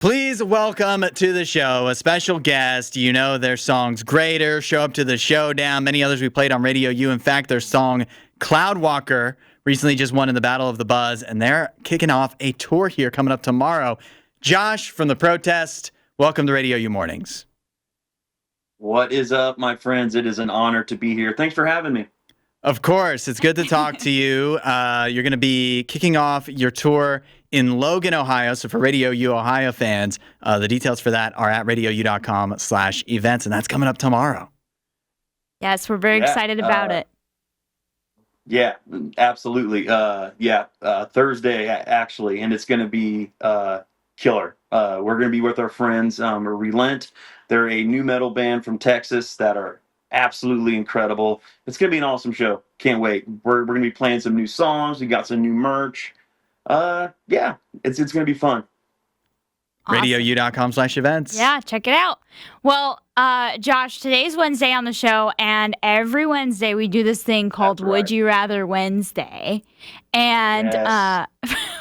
Please welcome to the show a special guest. You know their songs Greater, Show Up to the Showdown, many others we played on Radio U. In fact, their song Cloudwalker recently just won in the Battle of the Buzz, and they're kicking off a tour here coming up tomorrow. Josh from The Protest, welcome to Radio U Mornings. What is up, my friends? It is an honor to be here. Thanks for having me. Of course. It's good to talk to you. You're going to be kicking off your tour in Logan, Ohio. So for Radio U Ohio fans, the details for that are at radiou.com/events, and that's coming up tomorrow. Yes, we're very excited about it. Yeah, absolutely. Thursday, actually, and it's going to be killer. We're going to be with our friends, Relent. They're a new metal band from Texas that are absolutely incredible. It's going to be an awesome show. Can't wait. We're going to be playing some new songs. We got some new merch. It's going to be fun. Awesome. RadioU.com/events. Yeah, check it out. Well, Josh, today's Wednesday on the show, and every Wednesday we do this thing called Would You Rather Wednesday. And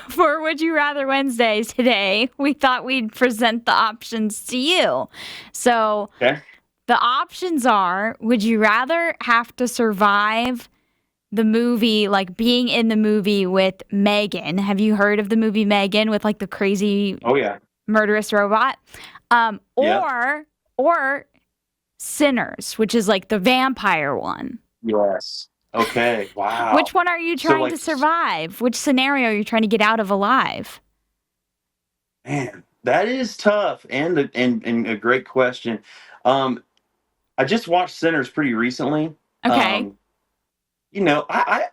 for Would You Rather Wednesdays today, we thought we'd present the options to you. So the options are, would you rather have to survive the movie, like being in the movie with Megan? Have you heard of the movie Megan with like the crazy murderous robot? Or Sinners, which is like the vampire one. Yes. Okay. Wow. Which one are you trying to survive? Which scenario are you trying to get out of alive? Man, that is tough and a great question. I just watched Sinners pretty recently. Okay.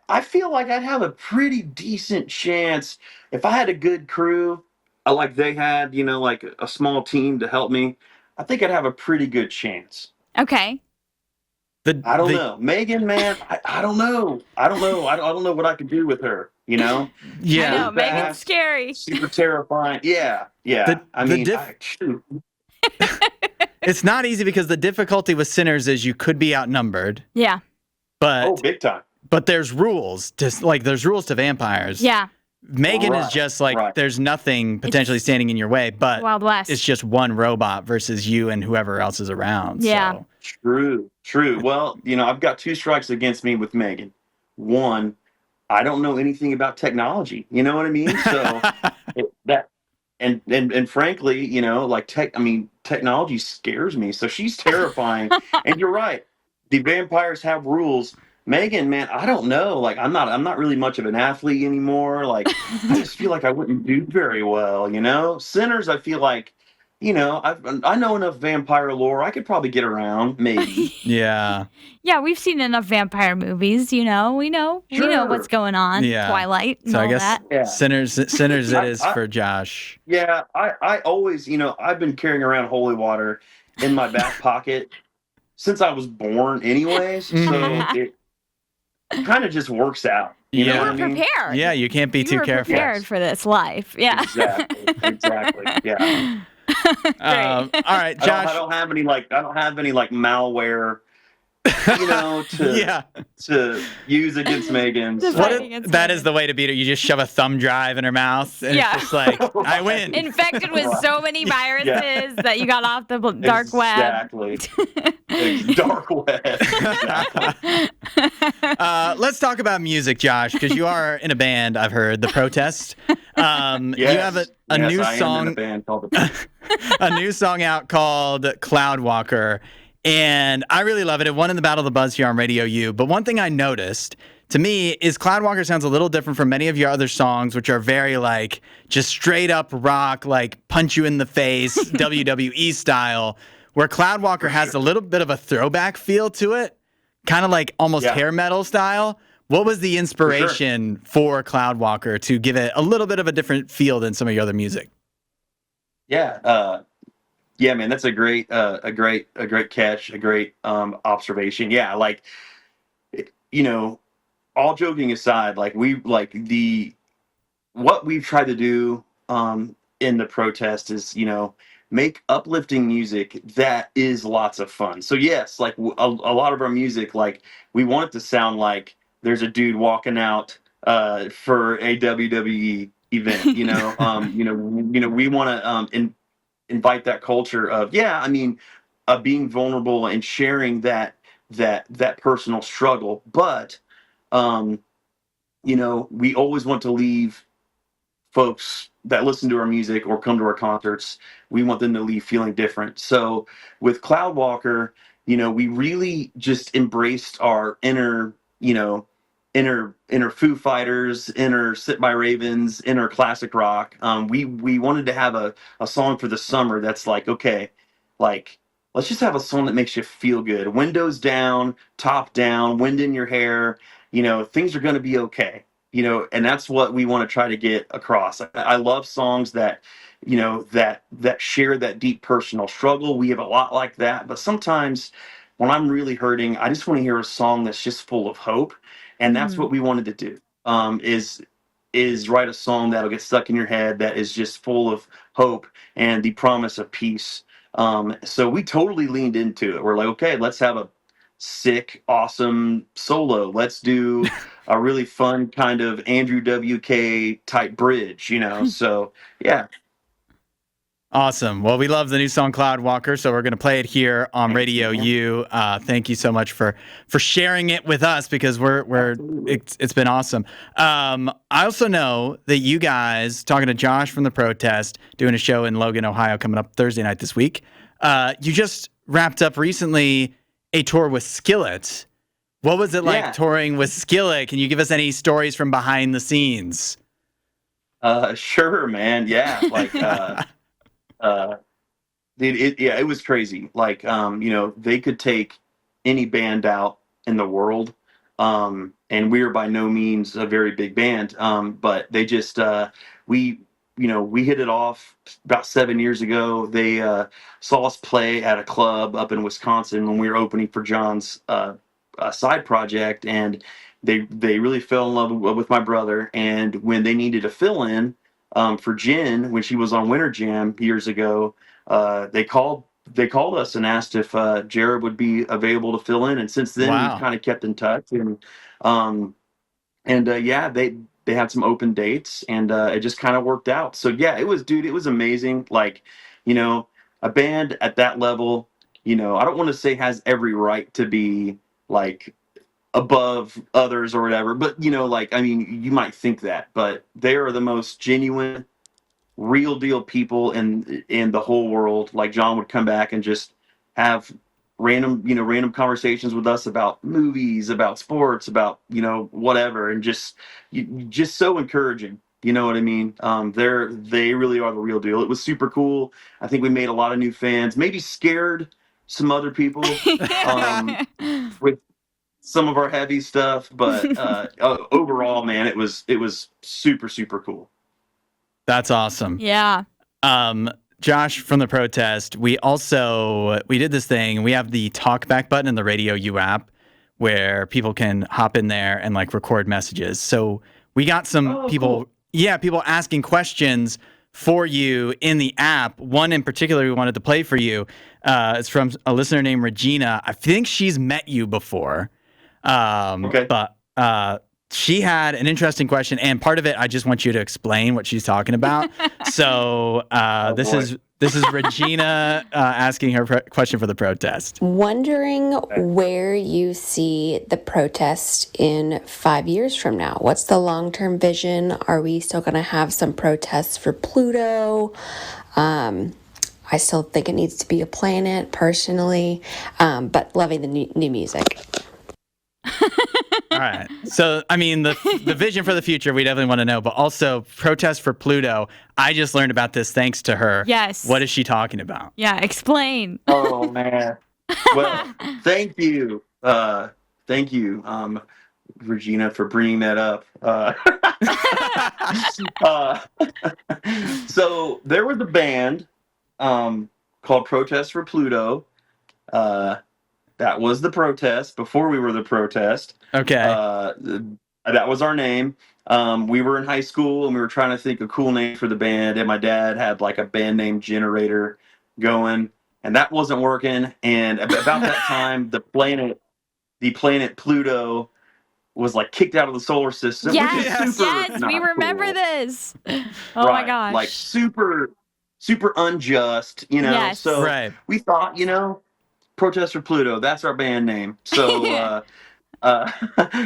I feel like I'd have a pretty decent chance if I had a good crew, like they had, like a small team to help me. I think I'd have a pretty good chance. Okay. I don't know. Megan, man, I don't know. I don't know what I could do with her, Yeah. I know, Megan's scary. Super terrifying. Yeah. Shoot. It's not easy because the difficulty with Sinners is you could be outnumbered. Yeah. But big time. But there's rules. There's rules to vampires. Yeah. Megan is just there's nothing potentially standing in your way, but Wild West. It's just one robot versus you and whoever else is around. Yeah. So. True. Well, I've got two strikes against me with Megan. One, I don't know anything about technology. You know what I mean? So and frankly, technology scares me. So she's terrifying. And you're right. The vampires have rules. Megan, man, I don't know. Like, I'm not really much of an athlete anymore. Like, I just feel like I wouldn't do very well, Sinners, I feel like, I know enough vampire lore. I could probably get around, maybe. Yeah. Yeah, we've seen enough vampire movies, We know what's going on. Yeah. Twilight and so all I guess that. Sinners it is for Josh. Yeah, I always, I've been carrying around holy water in my back pocket since I was born anyways. So it kind of just works out. You know what I mean? Prepared. Yeah, you can't be too careful. Prepared for this life. Yeah. Exactly. Yeah. All right, Josh. I don't have any malware, to use against Megan. That is the way to beat her. You just shove a thumb drive in her mouth, and it's just like, I win. Infected with so many viruses that you got off the dark web. Exactly. Dark web. Exactly. Let's talk about music, Josh, because you are in a band, I've heard, The Protest. You have a new song. I am in a band called The a new song out called Cloudwalker. And I really love it. It won in the Battle of the Buzz here on Radio U. But one thing I noticed, to me, is Cloudwalker sounds a little different from many of your other songs, which are very, just straight up rock, punch you in the face, WWE style, where Cloudwalker has a little bit of a throwback feel to it, kind of like almost hair metal style. What was the inspiration for Cloudwalker to give it a little bit of a different feel than some of your other music? Yeah, man, that's a great catch, a great observation. Yeah, all joking aside, what we've tried to do in The Protest is, make uplifting music that is lots of fun. So yes, a lot of our music, we want it to sound like there's a dude walking out for a WWE event. We want to invite that culture of, being vulnerable and sharing that personal struggle. But, we always want to leave folks that listen to our music or come to our concerts, we want them to leave feeling different. So with Cloudwalker, we really just embraced our inner Foo Fighters, inner Sit by Ravens, inner classic rock. We wanted to have a song for the summer that's like, okay, like, let's just have a song that makes you feel good. Windows down, top down, wind in your hair, things are going to be okay. And that's what we want to try to get across. I love songs that, that share that deep personal struggle. We have a lot like that, but sometimes when I'm really hurting, I just want to hear a song that's just full of hope, and that's what we wanted to do. Is write a song that'll get stuck in your head that is just full of hope and the promise of peace. So we totally leaned into it. We're like, okay, let's have a sick, awesome solo. Let's do a really fun kind of Andrew WK type bridge, So yeah. Awesome. Well, we love the new song Cloudwalker, so we're going to play it here on Radio U. Thank you so much for sharing it with us, because it's been awesome. I also know that you guys, talking to Josh from The Protest, doing a show in Logan, Ohio, coming up Thursday night this week. You just wrapped up recently a tour with Skillet. What was it like touring with Skillet? Can you give us any stories from behind the scenes? Sure, man. Yeah, like. It was crazy. Like, they could take any band out in the world, and we are by no means a very big band, but they just we hit it off about 7 years ago. They saw us play at a club up in Wisconsin when we were opening for John's side project, and they really fell in love with my brother. And when they needed a fill-in for Jen, when she was on Winter Jam years ago, they called us and asked if Jared would be available to fill in. And since then, we've kind of kept in touch. And they had some open dates, and it just kind of worked out. So yeah, it was amazing. Like, a band at that level, I don't want to say has every right to be like above others or whatever, but you might think that, but they are the most genuine, real deal people in the whole world. Like, John would come back and just have random conversations with us about movies, about sports, about whatever, and just so encouraging. You know what I mean? They really are the real deal. It was super cool. I think we made a lot of new fans, maybe scared some other people with some of our heavy stuff, but overall, man, it was super, super cool. That's awesome. Yeah. Josh from The Protest, we did this thing. We have the talkback button in the Radio U app where people can hop in there and like record messages. So we got some people, cool. People asking questions for you in the app. One in particular we wanted to play for you. It's from a listener named Regina. I think she's met you before. But she had an interesting question, and part of it I just want you to explain what she's talking about. So this is Regina asking her question for The Protest. Wondering where you see The Protest in 5 years from now. What's the long-term vision? Are we still going to have some protests for Pluto? I still think it needs to be a planet, personally, but loving the new music. All right. So, I mean, the vision for the future, we definitely want to know, but also protest for Pluto. I just learned about this thanks to her. Yes. What is she talking about? Yeah, explain. Oh, man. Well, thank you. Thank you, Regina, for bringing that up. So there was a band called Protest for Pluto. That was The Protest before we were The Protest. Okay. That was our name. We were in high school and we were trying to think of cool names for the band, and my dad had like a band name generator going, and that wasn't working. And about that time, the planet Pluto was like kicked out of the solar system. Yes, which is super we remember cool. this. Oh right. my gosh. Like super super unjust, Yes. So Right. we thought, Protest for Pluto, that's our band name. So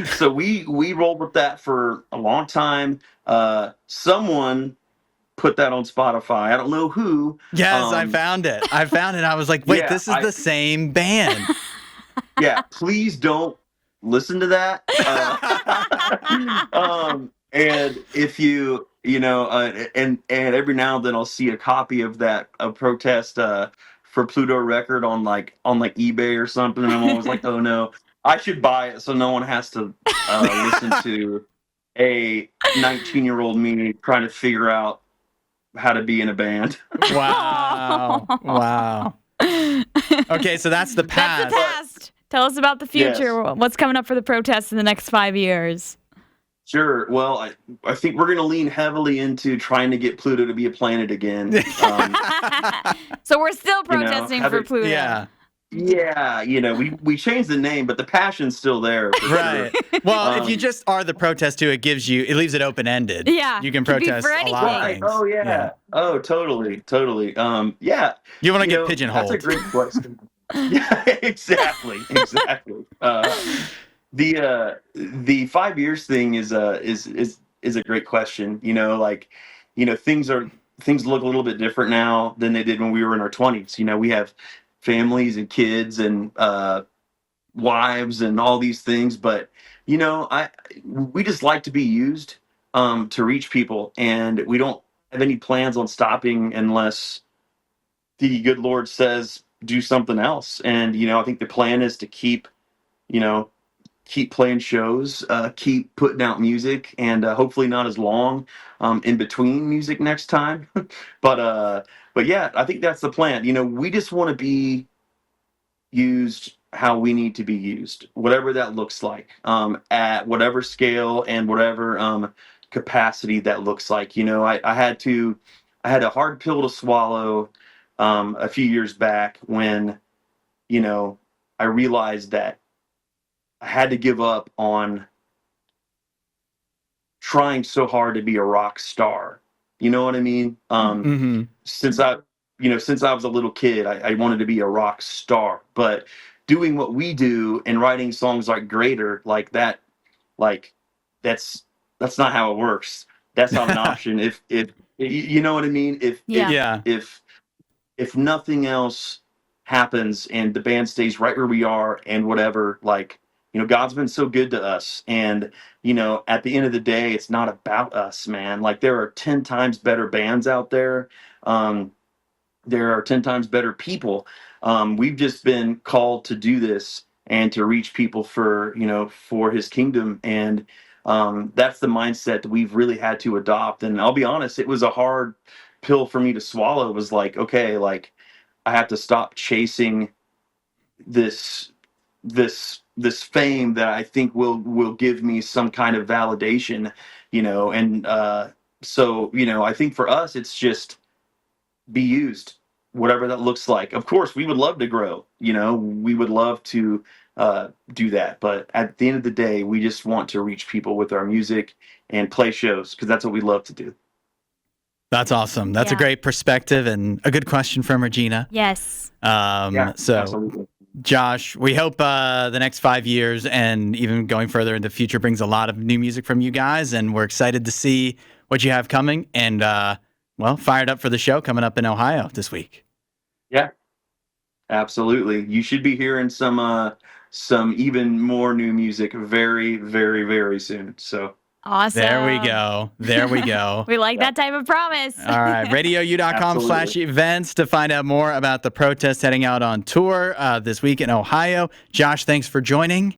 so we rolled with that for a long time. Someone put that on Spotify. I don't know who. Yes, I found it. I was like, wait, Yeah, this is the same band. yeah, please don't listen to that. And if and every now and then I'll see a copy of a protest for Pluto record on eBay or something, and I'm always like, oh no, I should buy it so no one has to listen to a 19-year-old me trying to figure out how to be in a band. Wow. Wow. Okay, so that's the past. That's the past. Tell us about the future. Yes. What's coming up for the protests in the next 5 years? Sure. Well, I think we're going to lean heavily into trying to get Pluto to be a planet again. So we're still protesting for Pluto. Yeah. Yeah, we changed the name, but the passion's still there. For Right. Sure. Well, if you just are the protest too, it leaves it open ended. Yeah, You can could be protest for a lot of Right. things. Oh yeah. Oh, totally. Yeah. You want to get pigeonholed. That's a great question. Yeah, exactly. The 5 years thing is a great question. Things look a little bit different now than they did when we were in our 20s. We have families and kids and wives and all these things, but we just like to be used to reach people, and we don't have any plans on stopping unless the good Lord says do something else. And I think the plan is to you know keep playing shows, keep putting out music, and hopefully not as long in between music next time. But yeah, I think that's the plan. We just want to be used how we need to be used, whatever that looks like, at whatever scale and whatever capacity that looks like. I had a hard pill to swallow a few years back when I realized that I had to give up on trying so hard to be a rock star. You know what I mean? Mm-hmm. Since I was a little kid, I wanted to be a rock star. But doing what we do and writing songs like Greater, like that, like that's not how it works. That's not an option. If you know what I mean? Yeah. If nothing else happens and the band stays right where we are and whatever, God's been so good to us. And, at the end of the day, it's not about us, man. Like, there are 10 times better bands out there. There are 10 times better people. We've just been called to do this and to reach people for his kingdom. And that's the mindset that we've really had to adopt. And I'll be honest, it was a hard pill for me to swallow. It was like, okay, like I have to stop chasing this fame that I think will give me some kind of validation, and so I think for us it's just be used, whatever that looks like. Of course, we would love to grow, we would love to do that, but at the end of the day, we just want to reach people with our music and play shows because that's what we love to do. That's awesome. That's a great perspective and a good question from Regina. Yes. So Absolutely. Josh, we hope the next 5 years and even going further in the future brings a lot of new music from you guys, and we're excited to see what you have coming, and fired up for the show coming up in Ohio this week. Yeah, absolutely. You should be hearing some even more new music very, very, very soon. So Awesome. There we go. We like that type of promise. All right. RadioU.com/events to find out more about the protest heading out on tour this week in Ohio. Josh, thanks for joining.